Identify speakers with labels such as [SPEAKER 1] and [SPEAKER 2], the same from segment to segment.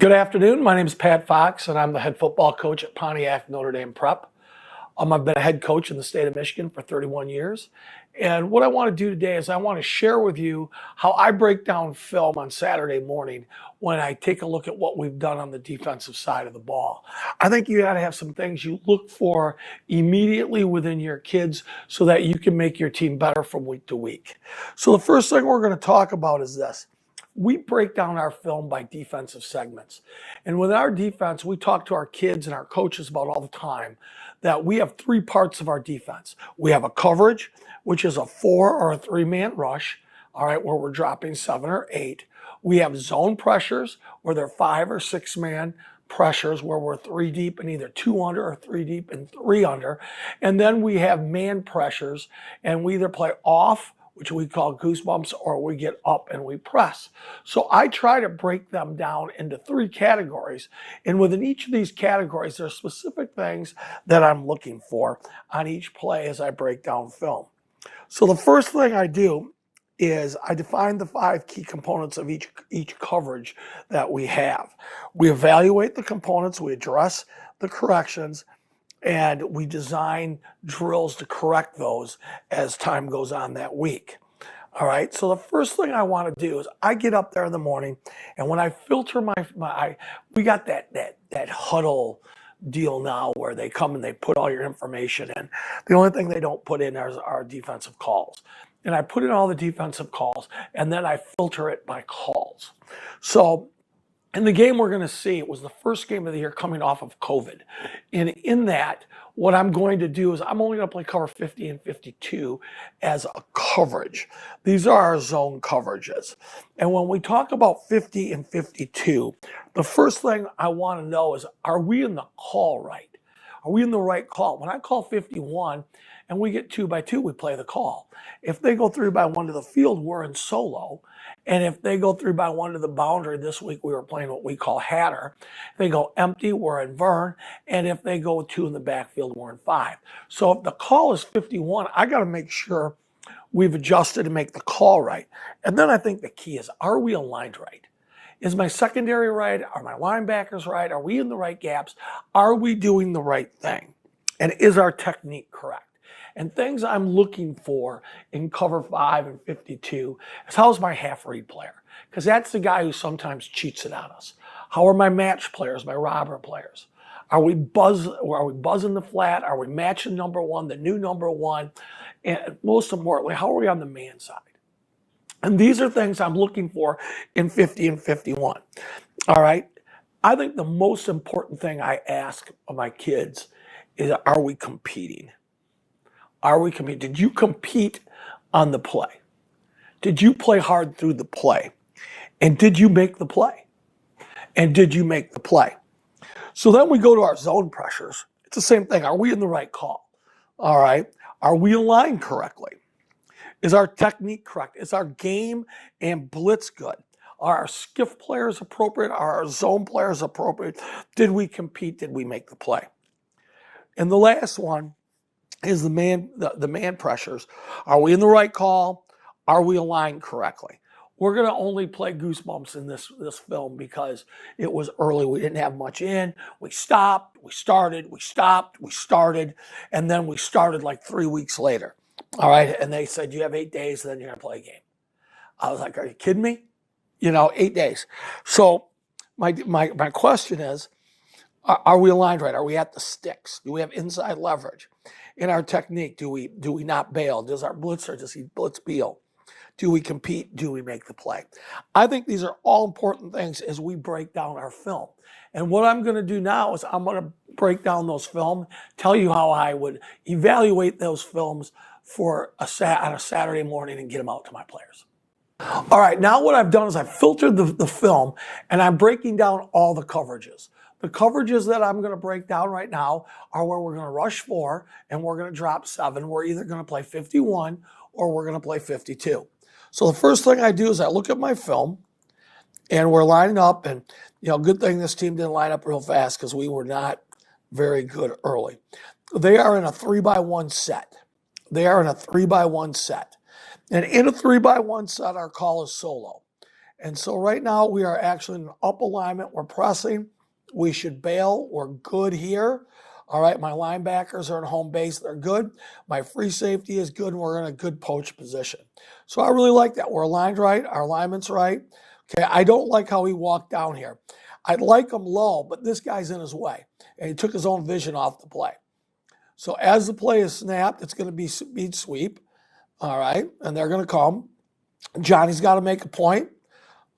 [SPEAKER 1] Good afternoon. My name is Pat Fox, and I'm the head football coach at Pontiac Notre Dame Prep. I've been a head coach in the state of Michigan for 31 years. And what I want to do today is I want to share with you how I break down film on Saturday morning when I take a look at what we've done on the defensive side of the ball. I think you got to have some things you look for immediately within your kids so that you can make your team better from week to week. So the first thing we're going to talk about is this. We break down our film by defensive segments. And with our defense, we talk to our kids and our coaches about all the time that we have three parts of our defense. We have a coverage, which is a 4 or a 3-man rush, all right, where we're dropping 7 or 8. We have zone pressures, where they're 5 or 6-man pressures, where we're 3 deep and either 2 under or 3 deep and 3 under. And then we have man pressures, and we either play off, which we call goosebumps, or we get up and we press. So I try to break them down into 3 categories. And within each of these categories, there are specific things that I'm looking for on each play as I break down film. So the first thing I do is I define the 5 key components of each coverage that we have. We evaluate the components, we address the corrections, and we design drills to correct those as time goes on that week. All right, so the first thing I want to do is I get up there in the morning, and when I filter we got that huddle deal now where they come and they put all your information in. The only thing they don't put in are defensive calls. And I put in all the defensive calls, and then I filter it by calls. So in the game we're going to see, it was the first game of the year coming off of COVID. And in that, what I'm going to do is I'm only going to play cover 50 and 52 as a coverage. These are our zone coverages. And when we talk about 50 and 52, the first thing I want to know is, are we in the call right? Are we in the right call? When I call 51 and we get 2 by 2, we play the call. If they go 3 by 1 to the field, we're in solo. And if they go 3 by 1 to the boundary, this week we were playing what we call Hatter. If they go empty, we're in Vern. And if they go 2 in the backfield, we're in 5. So if the call is 51, I got to make sure we've adjusted to make the call right. And then I think the key is, are we aligned right? Is my secondary right? Are my linebackers right? Are we in the right gaps? Are we doing the right thing? And is our technique correct? And things I'm looking for in cover 5 and 52 is, how's my half read player? Because that's the guy who sometimes cheats it on us. How are my match players, my robber players? Are we buzzing the flat? Are we matching number 1, the new number 1? And most importantly, how are we on the man side? And these are things I'm looking for in 50 and 51. All right. I think the most important thing I ask of my kids is, are we competing? Are we competing? Did you compete on the play? Did you play hard through the play? And did you make the play? And did you make the play? So then we go to our zone pressures. It's the same thing. Are we in the right call? All right. Are we aligned correctly? Is our technique correct? Is our game and blitz good? Are our skiff players appropriate? Are our zone players appropriate? Did we compete? Did we make the play? And the last one is the man pressures. Are we in the right call? Are we aligned correctly? We're going to only play goosebumps in this film because it was early. We didn't have much in. We stopped, we started, we stopped, we started, and then we started like 3 weeks later. All right. And they said, you have 8 days, and then you're going to play a game. I was like, are you kidding me? 8 days. So my question is, are we aligned right? Are we at the sticks? Do we have inside leverage? In our technique, do we not bail? Does our blitzer, does he blitz bail? Do we compete? Do we make the play? I think these are all important things as we break down our film. And what I'm going to do now is I'm going to break down those film, tell you how I would evaluate those films on a Saturday morning and get them out to my players. All right, now what I've done is I've filtered the film, and I'm breaking down all the coverages. The coverages that I'm going to break down right now are where we're going to rush 4 and we're going to drop 7. We're either going to play 51 or we're going to play 52. So the first thing I do is I look at my film, and we're lining up. And, good thing this team didn't line up real fast because we were not very good early. They are in a 3 by 1 set. They are in a 3 by 1 set. And in a 3 by 1 set, our call is solo. And so right now we are actually in an up alignment. We're pressing. We should bail. We're good here. All right, my linebackers are in home base. They're good. My free safety is good, and we're in a good poach position. So I really like that. We're aligned right. Our alignment's right. Okay, I don't like how he walked down here. I'd like him low, but this guy's in his way, and he took his own vision off the play. So as the play is snapped, it's going to be speed sweep. All right, and they're going to come. Johnny's got to make a point.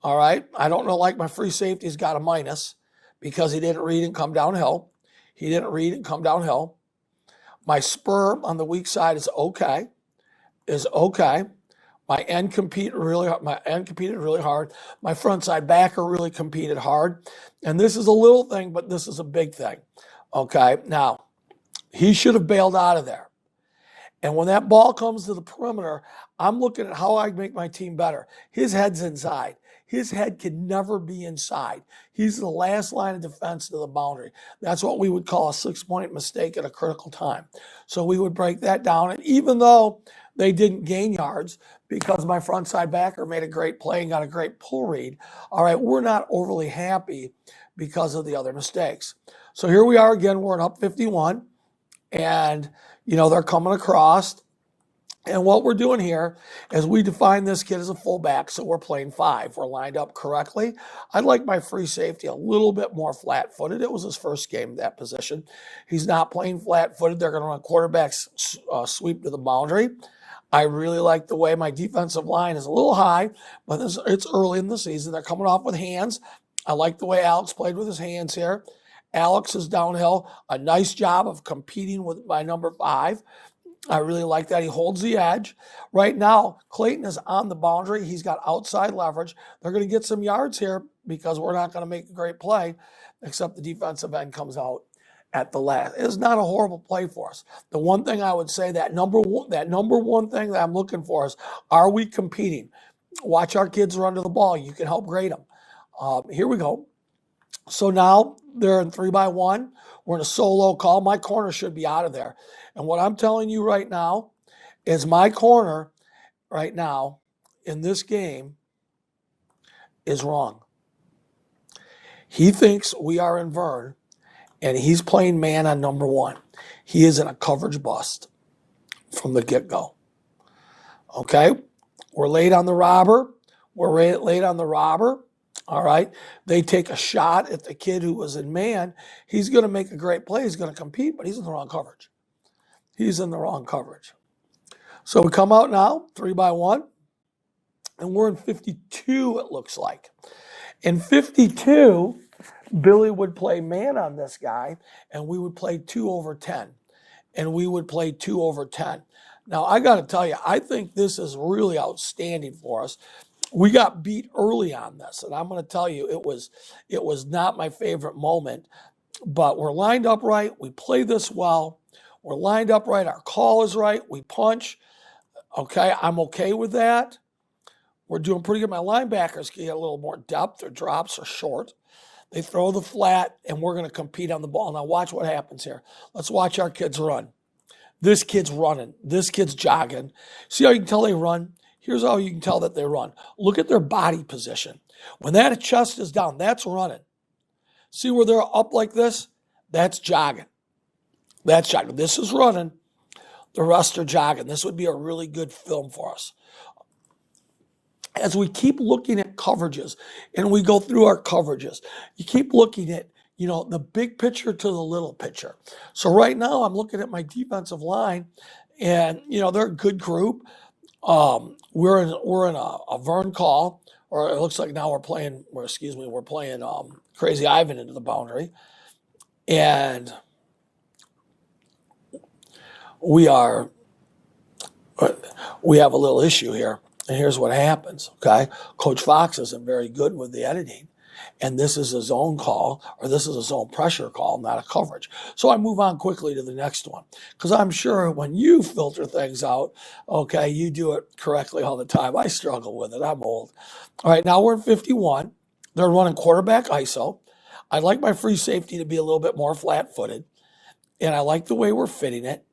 [SPEAKER 1] All right, I don't know, like my free safety's got a minus because he didn't read and come downhill. He didn't read and come downhill. My spur on the weak side is okay. My end competed really hard. My front side backer really competed hard. And this is a little thing, but this is a big thing. Okay, now he should have bailed out of there. And when that ball comes to the perimeter, I'm looking at how I make my team better. His head's inside. His head can never be inside. He's the last line of defense to the boundary. That's what we would call a 6-point mistake at a critical time. So we would break that down. And even though they didn't gain yards because my front side backer made a great play and got a great pull read, all right, we're not overly happy because of the other mistakes. So here we are again. We're in up 51. And, they're coming across. And what we're doing here is we define this kid as a fullback, so we're playing 5. We're lined up correctly. I'd like my free safety a little bit more flat-footed. It was his first game in that position. He's not playing flat-footed. They're going to run quarterbacks sweep to the boundary. I really like the way my defensive line is a little high, but it's early in the season. They're coming off with hands. I like the way Alex played with his hands here. Alex is downhill. A nice job of competing with my number 5. I really like that. He holds the edge. Right now, Clayton is on the boundary. He's got outside leverage. They're going to get some yards here because we're not going to make a great play, except the defensive end comes out at the last. It's not a horrible play for us. The one thing I would say, that number one thing that I'm looking for is, are we competing? Watch our kids run to the ball. You can help grade them. Here we go. So now they're in 3-by-1. We're in a solo call. My corner should be out of there. And what I'm telling you right now is my corner right now in this game is wrong. He thinks we are in Vern, and he's playing man on number 1. He is in a coverage bust from the get-go. Okay? We're late on the robber. All right. They take a shot at the kid who was in man. He's going to make a great play. He's going to compete, but he's in the wrong coverage. So we come out now, 3-by-1, and we're in 52, it looks like. In 52, Billy would play man on this guy, and we would play 2 over 10. Now, I got to tell you, I think this is really outstanding for us. We got beat early on this, and I'm going to tell you, it was not my favorite moment, but we're lined up right. We play this well. We're lined up right. Our call is right. We punch. Okay, I'm okay with that. We're doing pretty good. My linebackers get a little more depth. Their drops are short. They throw the flat, and we're going to compete on the ball. Now watch what happens here. Let's watch our kids run. This kid's running. This kid's jogging. See how you can tell they run? Here's how you can tell that they run. Look at their body position. When that chest is down, that's running. See where they're up like this? That's jogging. This is running. The rest are jogging. This would be a really good film for us. As we keep looking at coverages and we go through our coverages, you keep looking at, the big picture to the little picture. So right now I'm looking at my defensive line, and, they're a good group. We're in a Vern call, or it looks like now we're playing Crazy Ivan into the boundary, and we have a little issue here. And here's what happens. Okay, Coach Fox isn't very good with the editing, and this is a zone call, or this is a zone pressure call, not a coverage. So I move on quickly to the next one, because I'm sure when you filter things out, okay, you do it correctly all the time. I struggle with it. I'm old. All right, now we're in 51. They're running quarterback ISO. I'd like my free safety to be a little bit more flat-footed, and I like the way we're fitting it,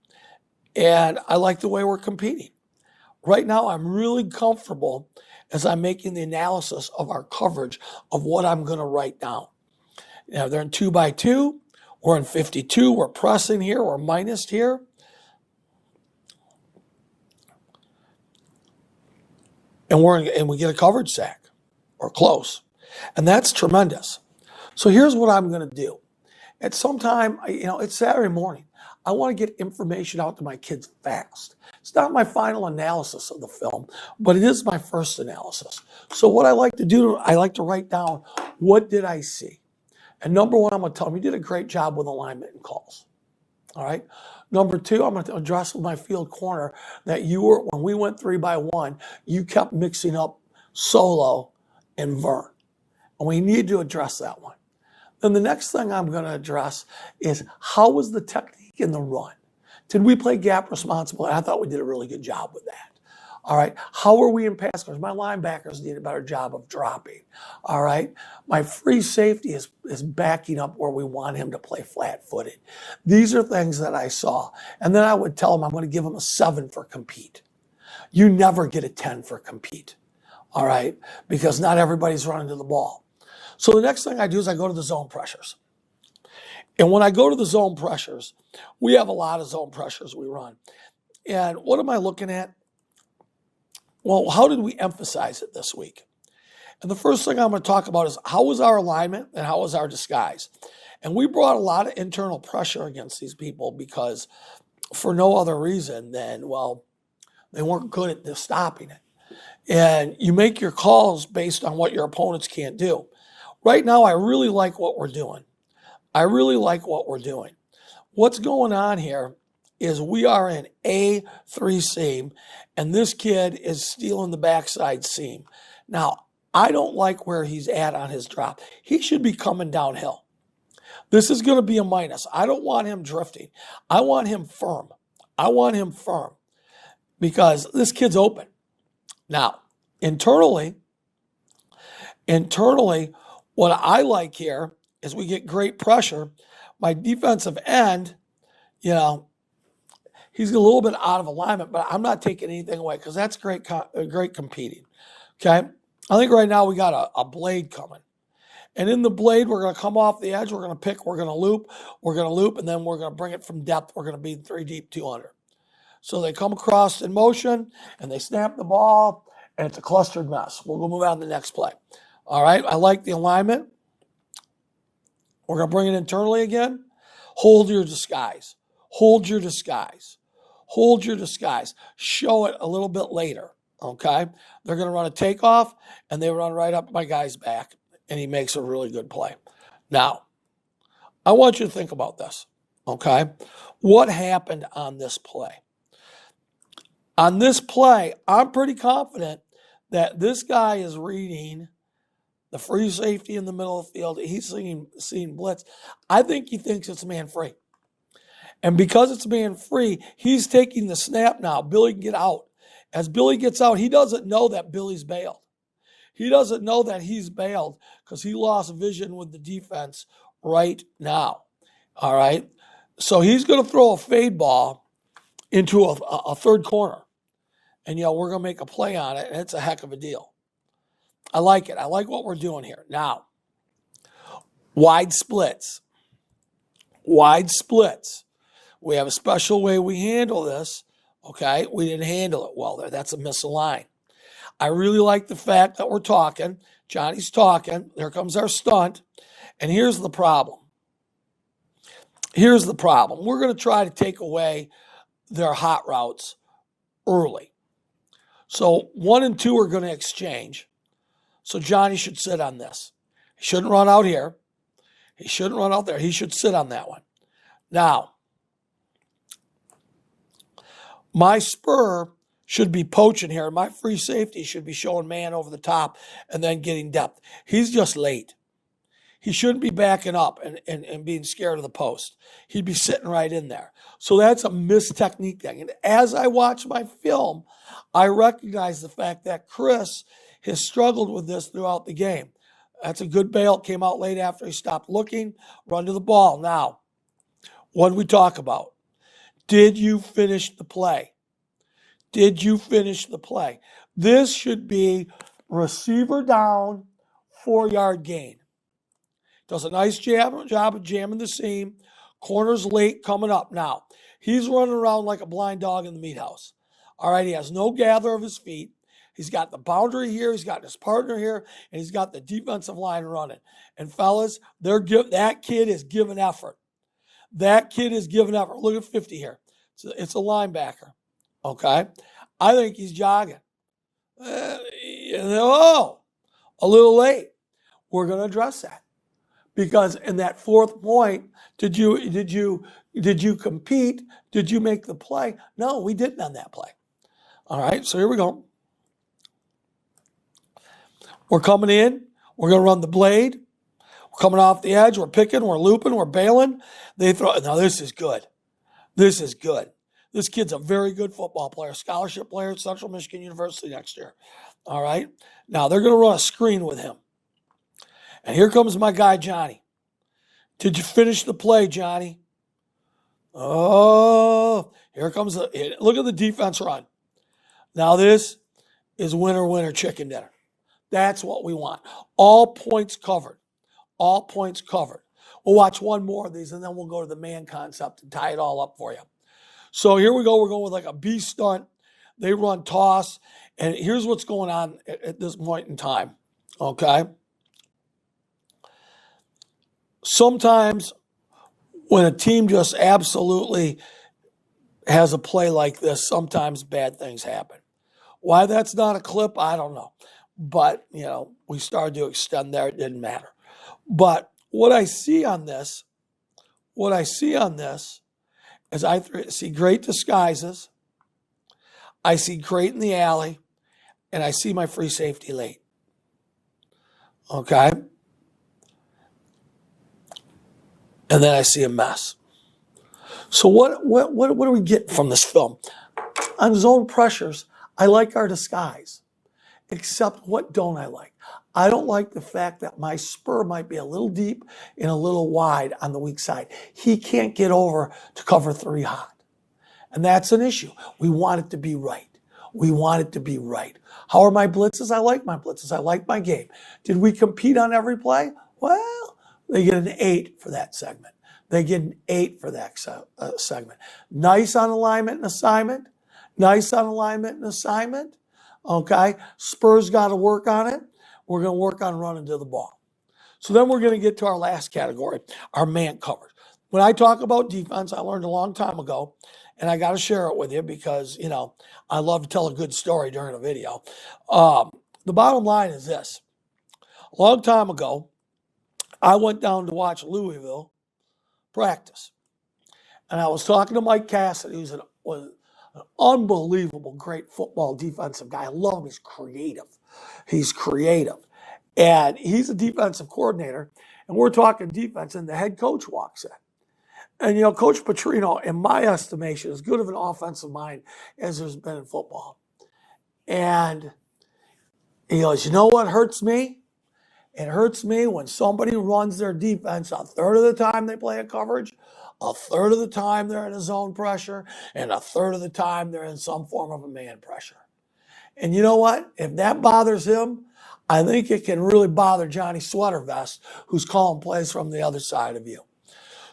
[SPEAKER 1] and I like the way we're competing. Right now, I'm really comfortable as I'm making the analysis of our coverage of what I'm going to write down. Now, they're in 2x2. We're in 52. We're pressing here. We're minus here. And we get a coverage sack or close. And that's tremendous. So here's what I'm going to do. At some time, it's Saturday morning. I want to get information out to my kids fast. It's not my final analysis of the film, but it is my first analysis. So what I like to do, I like to write down, what did I see? And number one, I'm going to tell them, you did a great job with alignment and calls. All right. Number two, I'm going to address with my field corner that when we went 3x1, you kept mixing up Solo and Vern. And we need to address that one. Then the next thing I'm going to address is, how was the technique in the run? Did we play gap responsible? I thought we did a really good job with that. All right. How are we in pass coverage? My linebackers did a better job of dropping. All right. My free safety is backing up where we want him to play flat-footed. These are things that I saw. And then I would tell him I'm going to give him a 7 for compete. You never get a 10 for compete. All right. Because not everybody's running to the ball. So the next thing I do is I go to the zone pressures. And when I go to the zone pressures, we have a lot of zone pressures we run. And what am I looking at? Well, how did we emphasize it this week? And the first thing I'm going to talk about is, how was our alignment and how was our disguise? And we brought a lot of internal pressure against these people because, for no other reason than, well, they weren't good at stopping it. And you make your calls based on what your opponents can't do. Right now, I really like what we're doing. What's going on here is we are in A3 seam, and this kid is stealing the backside seam. Now, I don't like where he's at on his drop. He should be coming downhill. This is going to be a minus. I don't want him drifting. I want him firm. Because this kid's open. Now, internally, what I like here is we get great pressure. My defensive end, he's a little bit out of alignment, but I'm not taking anything away because that's great competing. Okay? I think right now we got a blade coming. And in the blade, we're going to come off the edge. We're going to pick. We're going to loop. And then we're going to bring it from depth. We're going to be 3 deep, 200. So they come across in motion, and they snap the ball, and it's a clustered mess. We'll go move on to the next play. All right? I like the alignment. We're going to bring it internally again. Hold your disguise. Show it a little bit later, okay? They're going to run a takeoff, and they run right up my guy's back, and he makes a really good play. Now, I want you to think about this, okay? What happened on this play? On this play, I'm pretty confident that this guy is reading the free safety in the middle of the field. He's seeing blitz. I think he thinks it's man free. And because it's man free, he's taking the snap now. Billy can get out. As Billy gets out, he doesn't know that Billy's bailed. He doesn't know that he's bailed because he lost vision with the defense right now. All right? So he's going to throw a fade ball into a third corner. And, we're going to make a play on it, and it's a heck of a deal. I like it. I like what we're doing here. Now, wide splits. We have a special way we handle this, okay? We didn't handle it well there. That's a misaligned. I really like the fact that we're talking. Johnny's talking. There comes our stunt. And here's the problem. We're going to try to take away their hot routes early. So 1 and 2 are going to exchange. So Johnny should sit on this. He shouldn't run out here. He shouldn't run out there. He should sit on that one. Now, my spur should be poaching here. My free safety should be showing man over the top and then getting depth. He's just late. He shouldn't be backing up and being scared of the post. He'd be sitting right in there. So that's a missed technique thing. And as I watch my film, I recognize the fact that Chris has struggled with this throughout the game. That's a good bail. Came out late after he stopped looking. Run to the ball. Now, what did we talk about? Did you finish the play? This should be receiver down, 4-yard gain. Does a nice job of jamming the seam. Corner's late coming up. Now, he's running around like a blind dog in the meat house. All right, he has no gather of his feet. He's got the boundary here. He's got his partner here, and he's got the defensive line running. And fellas, that kid is giving effort. That kid is giving effort. Look at 50 here. It's a linebacker. Okay, I think he's jogging. A little late. We're going to address that. Because in that fourth point, did you compete? Did you make the play? No, we didn't on that play. All right, so here we go. We're coming in. We're going to run the blade. We're coming off the edge. We're picking. We're looping. We're bailing. They throw. Now this is good. This is good. This kid's a very good football player, scholarship player at Central Michigan University next year. All right. Now they're going to run a screen with him. And here comes my guy, Johnny. Did you finish the play, Johnny? Oh, here comes look at the defense run. Now this is winner, chicken dinner. That's what we want. All points covered. All points covered. We'll watch one more of these, and then we'll go to the man concept and tie it all up for you. So here we go. We're going with like a B stunt. They run toss. And here's what's going on at this point in time. Okay? Sometimes when a team just absolutely has a play like this, sometimes bad things happen. Why that's not a clip, I don't know. But, we started to extend there. It didn't matter. But what I see on this is I see great disguises. I see great in the alley. And I see my free safety late. Okay? And then I see a mess. So what do we get from this film? On zone pressures, I like our disguise. Except what don't I like? I don't like the fact that my spur might be a little deep and a little wide on the weak side. He can't get over to cover 3 hot. And that's an issue. We want it to be right. We want it to be right. How are my blitzes? I like my blitzes. I like my game. Did we compete on every play? Well, they get an 8 for that segment. They get an 8 for that segment. Nice on alignment and assignment. Nice on alignment and assignment. Okay, Spurs got to work on it. We're going to work on running to the ball. So then we're going to get to our last category, our man coverage. When I talk about defense, I learned a long time ago, and I got to share it with you because, I love to tell a good story during a video. The bottom line is this. A long time ago, I went down to watch Louisville practice. And I was talking to Mike Cassidy, who's was an unbelievable, great football defensive guy. I love him. He's creative. And he's a defensive coordinator. And we're talking defense, and the head coach walks in. And, Coach Petrino, in my estimation, is good of an offensive mind as there's been in football. And he goes, you know what hurts me? It hurts me when somebody runs their defense a third of the time they play a coverage, a third of the time they're in a zone pressure, and a third of the time they're in some form of a man pressure. And you know what? If that bothers him, I think it can really bother Johnny Sweatervest, who's calling plays from the other side of you.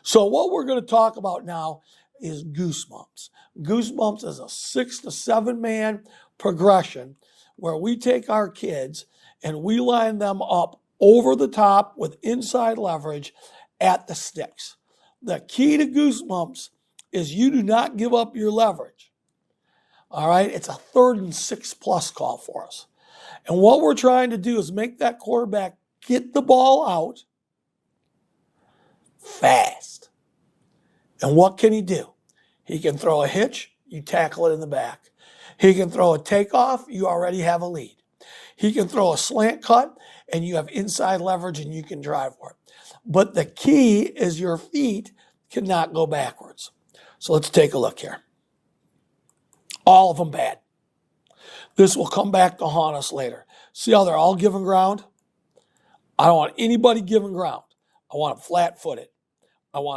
[SPEAKER 1] So what we're going to talk about now is Goosebumps. Goosebumps is a 6 to 7 man progression where we take our kids and we line them up over the top with inside leverage at the sticks. The key to Goosebumps is you do not give up your leverage. All right, it's a 3rd and 6+ call for us. And what we're trying to do is make that quarterback get the ball out fast. And what can he do? He can throw a hitch, you tackle it in the back. He can throw a takeoff, you already have a lead. He can throw a slant cut, and you have inside leverage, and you can drive for it. But the key is your feet cannot go backwards. So let's take a look here. All of them bad. This will come back to haunt us later. See how they're all giving ground? I don't want anybody giving ground. I want them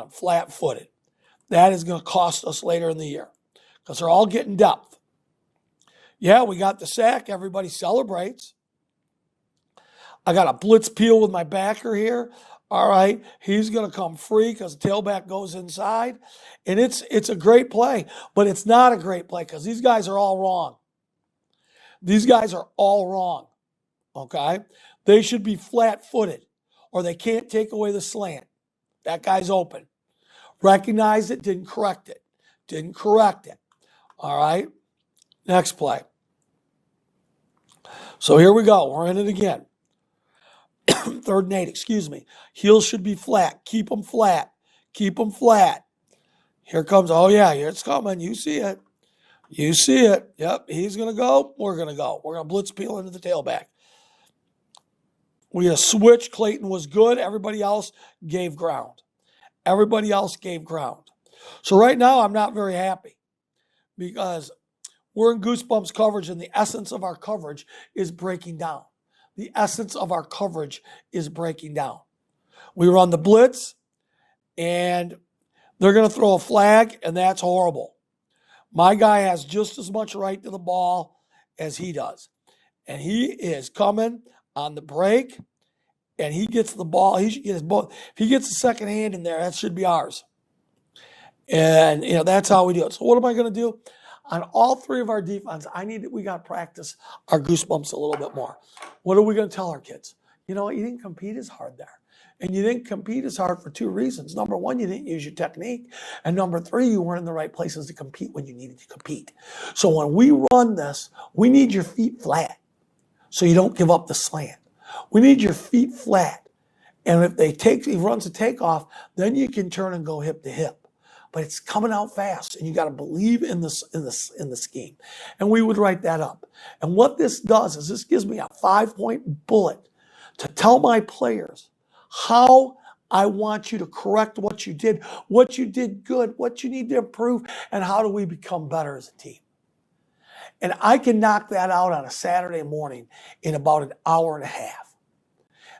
[SPEAKER 1] flat-footed. That is going to cost us later in the year because they're all getting depth. Yeah, we got the sack. Everybody celebrates. I got a blitz peel with my backer here. All right, he's going to come free because the tailback goes inside. And it's a great play, but it's not a great play because these guys are all wrong. These guys are all wrong, okay? They should be flat-footed or they can't take away the slant. That guy's open. Recognized it, didn't correct it. Didn't correct it. All right, next play. So here we go. We're in it again. 3rd and 8, excuse me. Heels should be flat. Keep them flat. Keep them flat. Here comes, oh yeah, here it's coming. You see it. You see it. Yep, he's going to go. We're going to go. We're going to blitz peel into the tailback. We had a switch. Clayton was good. Everybody else gave ground. Everybody else gave ground. So right now I'm not very happy because we're in Goosebumps coverage and the essence of our coverage is breaking down. The essence of our coverage is breaking down. We run the blitz and they're going to throw a flag and that's horrible. My guy has just as much right to the ball as he does. And he is coming on the break and he gets the ball. He should get his ball. If he gets the second hand in there, that should be ours. And, that's how we do it. So what am I going to do? On all 3 of our defense, we got to practice our Goosebumps a little bit more. What are we going to tell our kids? You didn't compete as hard there. And you didn't compete as hard for 2 reasons. Number 1, you didn't use your technique. And number 3, you weren't in the right places to compete when you needed to compete. So when we run this, we need your feet flat so you don't give up the slant. We need your feet flat. And if he runs a takeoff, then you can turn and go hip to hip. But it's coming out fast, and you got to believe in the scheme. And we would write that up. And what this does is this gives me a 5-point bullet to tell my players how I want you to correct what you did good, what you need to improve, and how do we become better as a team. And I can knock that out on a Saturday morning in about an hour and a half.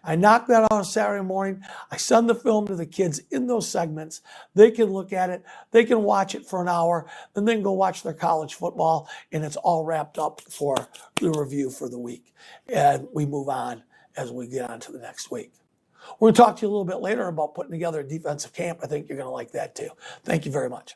[SPEAKER 1] I knock that out on Saturday morning. I send the film to the kids in those segments. They can look at it. They can watch it for an hour and then go watch their college football. And it's all wrapped up for the review for the week. And we move on as we get on to the next week. We're going to talk to you a little bit later about putting together a defensive camp. I think you're going to like that too. Thank you very much.